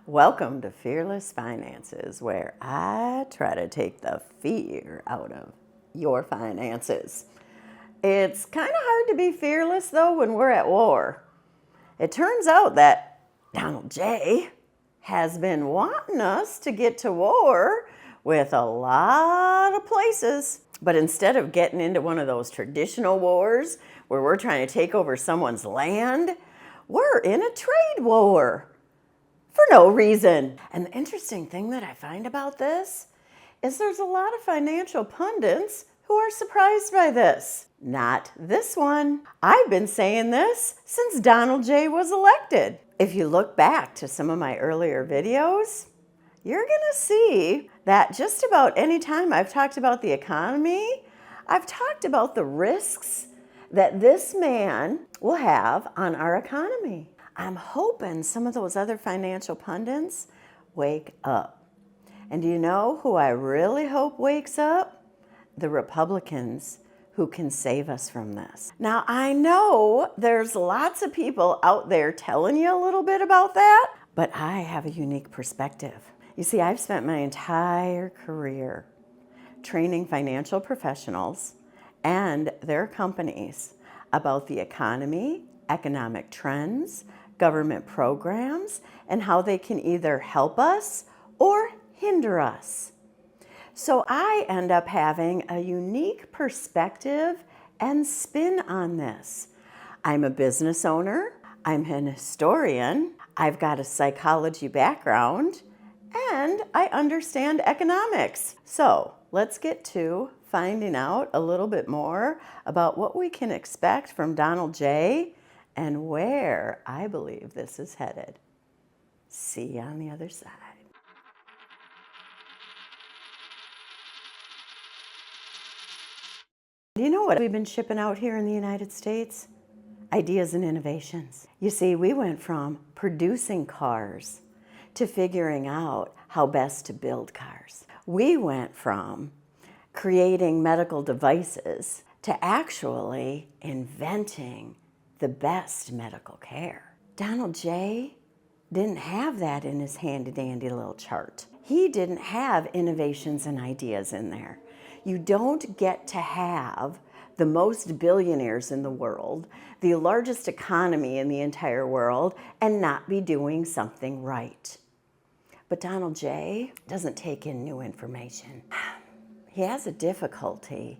Welcome to Fearless Finances, where I try to take the fear out of your finances. It's kind of hard to be fearless, though, when we're at war. It turns out that Donald J. has been wanting us to get to war with a lot of places. But instead of getting into one of those traditional wars where we're trying to take over someone's land, we're in a trade war. For no reason. And the interesting thing that I find about this is there's a lot of financial pundits who are surprised by this. Not this one. I've been saying this since Donald J. was elected. If you look back to some of my earlier videos, you're gonna see that just about any time I've talked about the economy, I've talked about the risks that this man will have on our economy. I'm hoping some of those other financial pundits wake up. And do you know who I really hope wakes up? The Republicans who can save us from this. Now, I know there's lots of people out there telling you a little bit about that, but I have a unique perspective. You see, I've spent my entire career training financial professionals and their companies about the economy, economic trends, government programs, and how they can either help us or hinder us. So I end up having a unique perspective and spin on this. I'm a business owner, I'm an historian, I've got a psychology background, and I understand economics. So let's get to finding out a little bit more about what we can expect from Donald J. and where I believe this is headed. See you on the other side. Do you know what we've been shipping out here in the United States? Ideas and innovations. You see, we went from producing cars to figuring out how best to build cars. We went from creating medical devices to actually inventing the best medical care. Donald J. didn't have that in his handy-dandy little chart. He didn't have innovations and ideas in there. You don't get to have the most billionaires in the world, the largest economy in the entire world, and not be doing something right. But Donald J. doesn't take in new information. He has a difficulty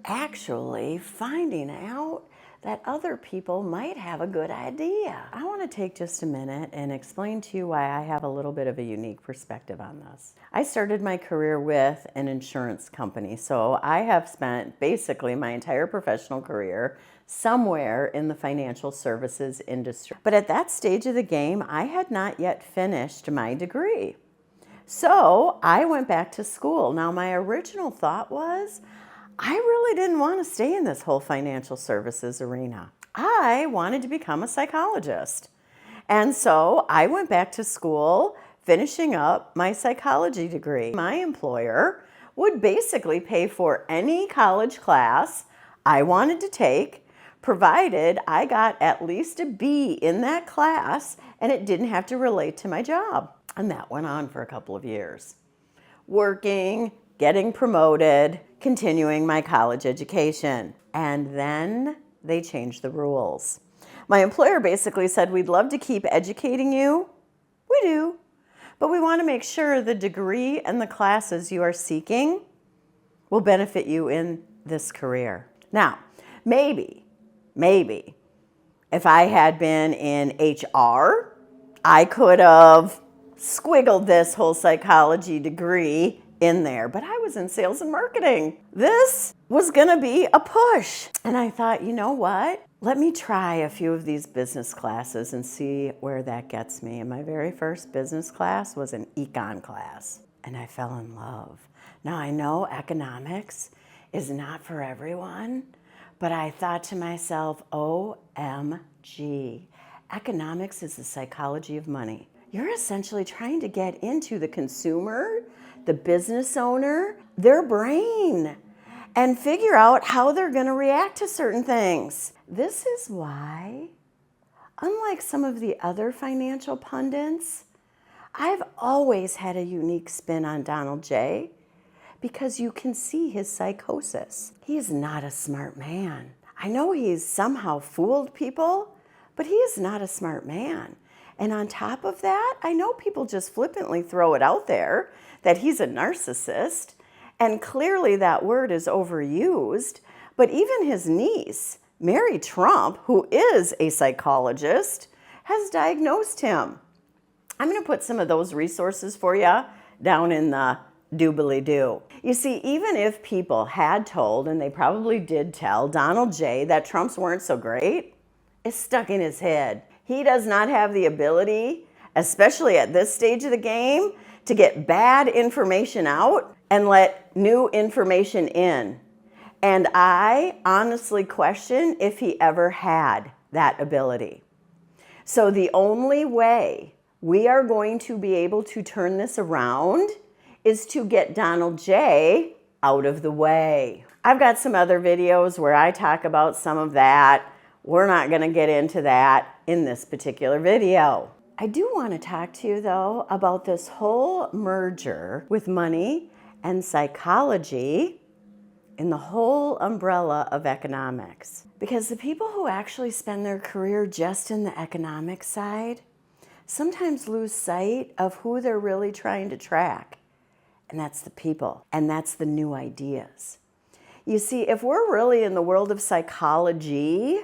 actually finding out that other people might have a good idea. I want to take just a minute and explain to you why I have a little bit of a unique perspective on this. I started my career with an insurance company, so I have spent basically my entire professional career somewhere in the financial services industry. But at that stage of the game, I had not yet finished my degree. So I went back to school. Now, my original thought was, I really didn't want to stay in this whole financial services arena. I wanted to become a psychologist. And so I went back to school, finishing up my psychology degree. My employer would basically pay for any college class I wanted to take, provided I got at least a B in that class and it didn't have to relate to my job. And that went on for a couple of years. Working, getting promoted, continuing my college education. And then they changed the rules. My employer basically said, we'd love to keep educating you. We do. But we want to make sure the degree and the classes you are seeking will benefit you in this career. Now, maybe, if I had been in HR, I could have squiggled this whole psychology degree in there, but I was in sales and marketing. This was gonna be a push. And I thought, you know what? Let me try a few of these business classes and see where that gets me. And my very first business class was an econ class, and I fell in love. Now, I know economics is not for everyone, but I thought to myself, OMG, economics is the psychology of money. You're essentially trying to get into the consumer, the business owner, their brain, and figure out how they're going to react to certain things. This is why, unlike some of the other financial pundits, I've always had a unique spin on Donald J. because you can see his psychosis. He is not a smart man. I know he's somehow fooled people, but he is not a smart man. And on top of that, I know people just flippantly throw it out there that he's a narcissist, and clearly that word is overused, but even his niece, Mary Trump, who is a psychologist, has diagnosed him. I'm going to put some of those resources for you down in the doobly-doo. You see, even if people had told, and they probably did tell, Donald J. that Trumps weren't so great, it's stuck in his head. He does not have the ability, especially at this stage of the game, to get bad information out and let new information in. And I honestly question if he ever had that ability. So the only way we are going to be able to turn this around is to get Donald J. out of the way. I've got some other videos where I talk about some of that. We're not going to get into that in this particular video. I do want to talk to you, though, about this whole merger with money and psychology in the whole umbrella of economics. Because the people who actually spend their career just in the economic side sometimes lose sight of who they're really trying to track. And that's the people, and that's the new ideas. You see, if we're really in the world of psychology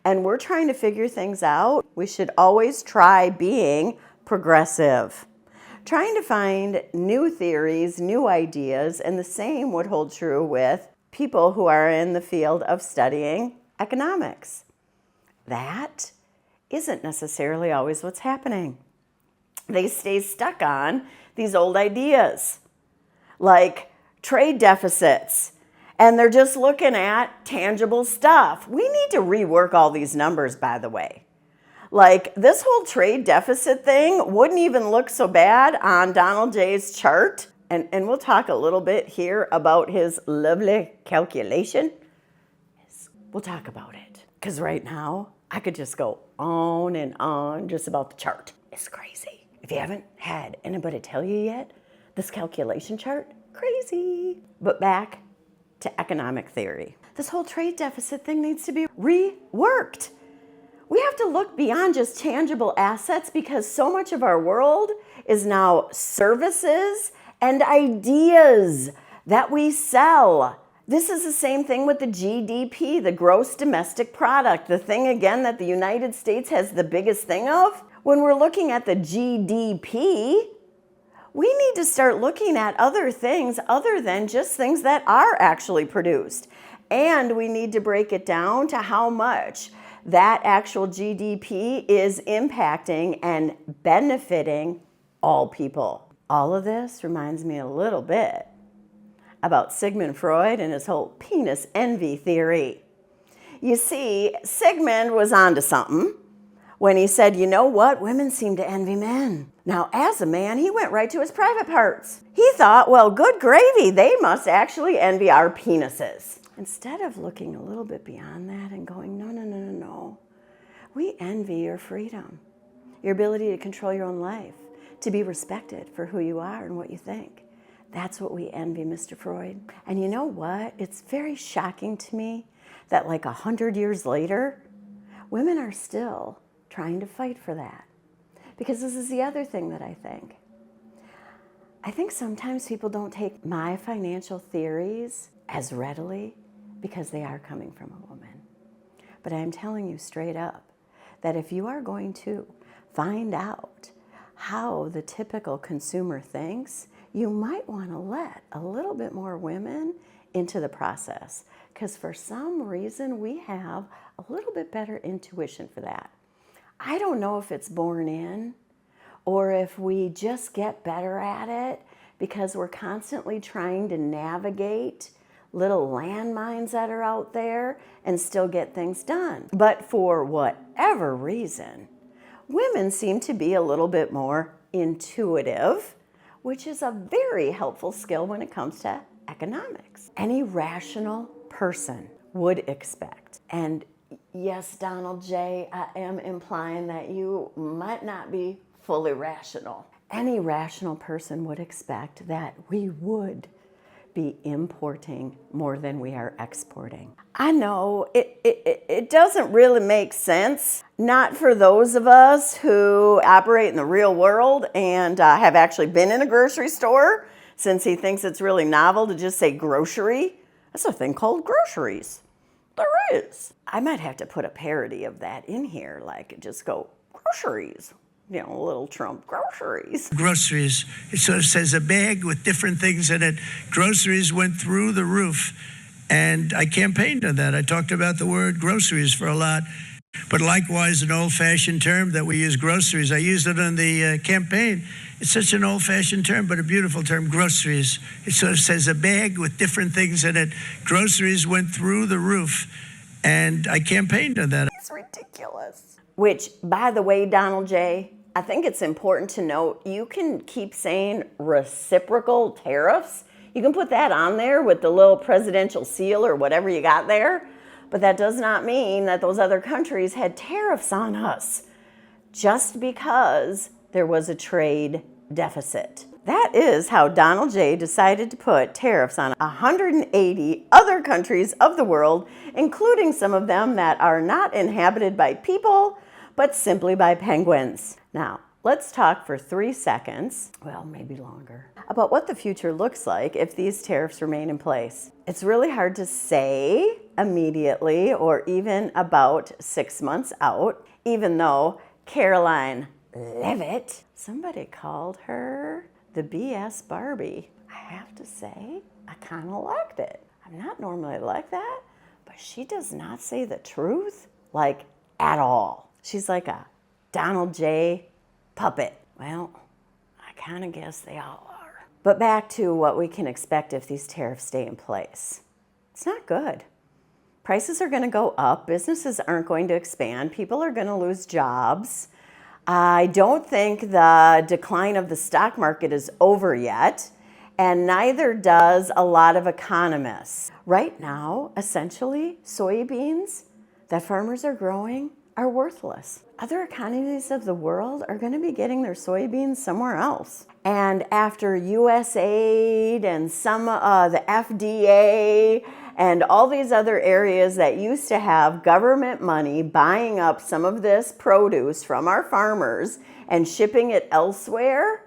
and we're trying to figure things out, we should always try being progressive, trying to find new theories, new ideas, and the same would hold true with people who are in the field of studying economics. That isn't necessarily always what's happening. They stay stuck on these old ideas, like trade deficits, and they're just looking at tangible stuff. We need to rework all these numbers, by the way. Like, this whole trade deficit thing wouldn't even look so bad on Donald J.'s chart. And we'll talk a little bit here about his lovely calculation. We'll talk about it. Because right now, I could just go on and on just about the chart. It's crazy. If you haven't had anybody tell you yet, this calculation chart, crazy. But back to economic theory. This whole trade deficit thing needs to be reworked. We have to look beyond just tangible assets because so much of our world is now services and ideas that we sell. This is the same thing with the GDP, the gross domestic product, the thing again that the United States has the biggest thing of. When we're looking at the GDP, we need to start looking at other things other than just things that are actually produced. And we need to break it down to how much that actual GDP is impacting and benefiting all people. All of this reminds me a little bit about Sigmund Freud and his whole penis envy theory. You see, Sigmund was onto something when he said, you know what, women seem to envy men. Now, as a man, he went right to his private parts. He thought, well, good gravy, they must actually envy our penises. Instead of looking a little bit beyond that and going, no, no, no, no, no. We envy your freedom, your ability to control your own life, to be respected for who you are and what you think. That's what we envy, Mr. Freud. And you know what? It's very shocking to me that like 100 years later, women are still trying to fight for that. Because this is the other thing that I think. I think sometimes people don't take my financial theories as readily because they are coming from a woman. But I'm telling you straight up that if you are going to find out how the typical consumer thinks, you might want to let a little bit more women into the process. Because for some reason, we have a little bit better intuition for that. I don't know if it's born in or if we just get better at it because we're constantly trying to navigate little landmines that are out there and still get things done. But for whatever reason, women seem to be a little bit more intuitive, which is a very helpful skill when it comes to economics. Any rational person would expect. And yes, Donald J., I am implying that you might not be fully rational. Any rational person would expect that we would be importing more than we are exporting. I know it doesn't really make sense, not for those of us who operate in the real world and have actually been in a grocery store, since he thinks it's really novel to just say grocery. That's a thing called groceries. There is. I might have to put a parody of that in here, like just go groceries. You know, little Trump groceries. Groceries. It sort of says a bag with different things in it. Groceries went through the roof. And I campaigned on that. I talked about the word groceries for a lot. But likewise, an old-fashioned term that we use, groceries. I used it on the campaign. It's such an old-fashioned term, but a beautiful term, groceries. It sort of says a bag with different things in it. Groceries went through the roof. And I campaigned on that. It's ridiculous. Which, by the way, Donald J., I think it's important to note, you can keep saying reciprocal tariffs. You can put that on there with the little presidential seal or whatever you got there, but that does not mean that those other countries had tariffs on us just because there was a trade deficit. That is how Donald J. decided to put tariffs on 180 other countries of the world, including some of them that are not inhabited by people, but simply by penguins. Now, let's talk for 3 seconds, well, maybe longer, about what the future looks like if these tariffs remain in place. It's really hard to say immediately or even about 6 months out, even though Caroline Leavitt, somebody called her the BS Barbie. I have to say, I kind of liked it. I'm not normally like that, but she does not say the truth, like, at all. She's like a Donald J. puppet. Well, I kind of guess they all are. But back to what we can expect if these tariffs stay in place. It's not good. Prices are going to go up. Businesses aren't going to expand. People are going to lose jobs. I don't think the decline of the stock market is over yet, and neither does a lot of economists. Right now, essentially, soybeans that farmers are growing are worthless. Other economies of the world are going to be getting their soybeans somewhere else. And after USAID and some the FDA and all these other areas that used to have government money buying up some of this produce from our farmers and shipping it elsewhere,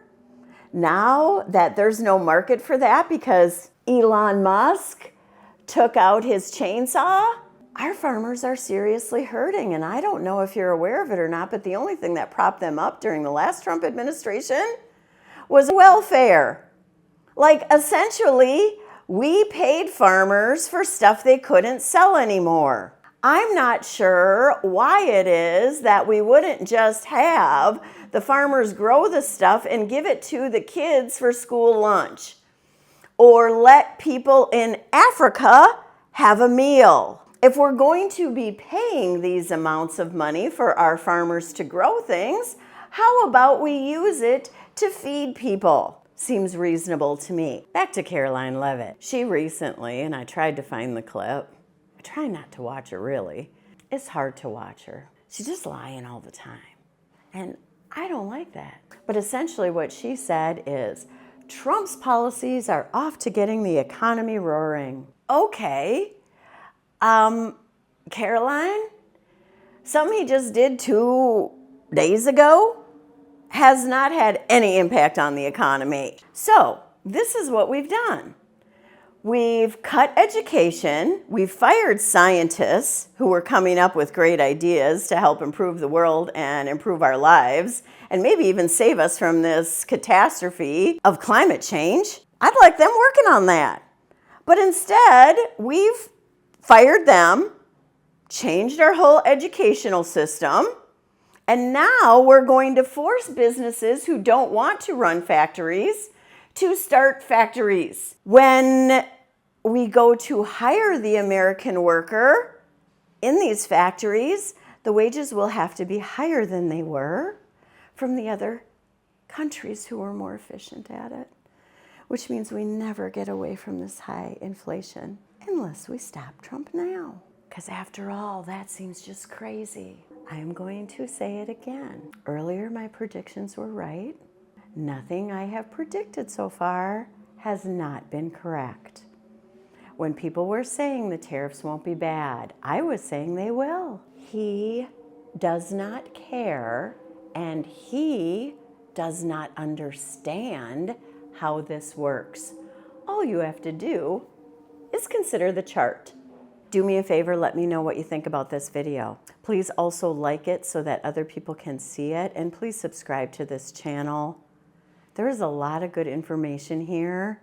now that there's no market for that because Elon Musk took out his chainsaw, our farmers are seriously hurting, and I don't know if you're aware of it or not, but the only thing that propped them up during the last Trump administration was welfare. Like, essentially, we paid farmers for stuff they couldn't sell anymore. I'm not sure why it is that we wouldn't just have the farmers grow the stuff and give it to the kids for school lunch, or let people in Africa have a meal. If we're going to be paying these amounts of money for our farmers to grow things, how about we use it to feed people? Seems reasonable to me. Back to Caroline Leavitt. She recently, and I tried to find the clip. I try not to watch her really. It's hard to watch her. She's just lying all the time. And I don't like that. But essentially what she said is, Trump's policies are off to getting the economy roaring. Okay. Caroline, something he just did 2 days ago has not had any impact on the economy. So this is what we've done. We've cut education. We've fired scientists who were coming up with great ideas to help improve the world and improve our lives and maybe even save us from this catastrophe of climate change. I'd like them working on that. But instead, we've fired them, changed our whole educational system, and now we're going to force businesses who don't want to run factories to start factories. When we go to hire the American worker in these factories, the wages will have to be higher than they were from the other countries who are more efficient at it, which means we never get away from this high inflation unless we stop Trump now. Because after all, that seems just crazy. I'm going to say it again. Earlier, my predictions were right. Nothing I have predicted so far has not been correct. When people were saying the tariffs won't be bad, I was saying they will. He does not care, and he does not understand how this works. All you have to do is consider the chart. Do me a favor, let me know what you think about this video. Please also like it so that other people can see it, and please subscribe to this channel. There is a lot of good information here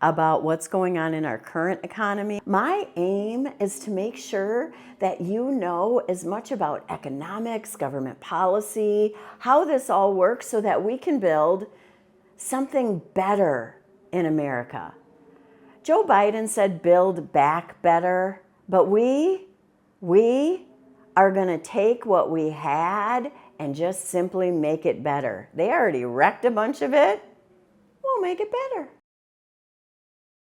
about what's going on in our current economy. My aim is to make sure that you know as much about economics, government policy, how this all works so that we can build something better in America. Joe Biden said build back better, but we are gonna take what we had and just simply make it better. They already wrecked a bunch of it. We'll make it better.